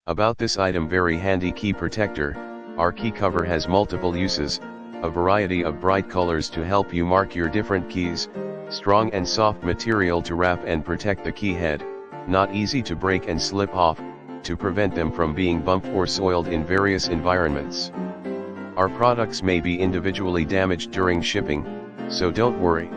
About this item, very handy key protector. Our key cover has multiple uses, a variety of bright colors to help you mark your different keys, strong and soft material to wrap and protect the key head, not easy to break and slip off, to prevent them from being bumped or soiled in various environments. Our products may be individually damaged during shipping, so don't worry.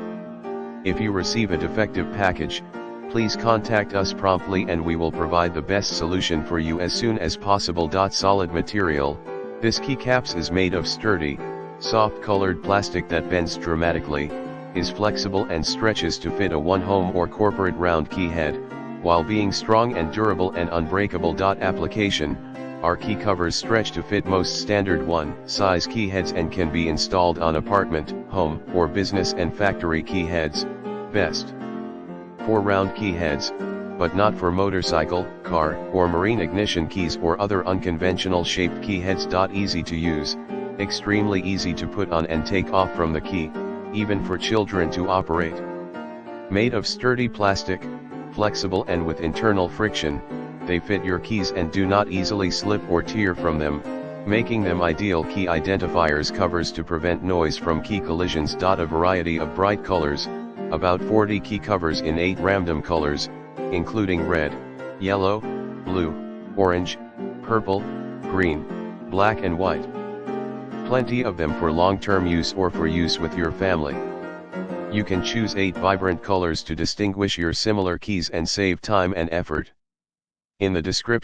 If you receive a defective package, please contact us promptly and we will provide the best solution for you as soon as possible. Solid material. This keycaps is made of sturdy, soft colored plastic that bends dramatically, is flexible and stretches to fit a one-home or corporate round key head, while being strong and durable and unbreakable. Application. Our key covers stretch to fit most standard one-size key heads and can be installed on apartment, home, or business and factory key heads, best for round key heads, but not for motorcycle, car, or marine ignition keys or other unconventional shaped key heads. Easy to use, extremely easy to put on and take off from the key, even for children to operate. Made of sturdy plastic, flexible and with internal friction, they fit your keys and do not easily slip or tear from them, making them ideal key identifiers covers to prevent noise from key collisions. A variety of bright colors, about 40 key covers in 8 random colors, including red, yellow, blue, orange, purple, green, black and white. Plenty of them for long-term use or for use with your family. You can choose 8 vibrant colors to distinguish your similar keys and save time and effort. In the description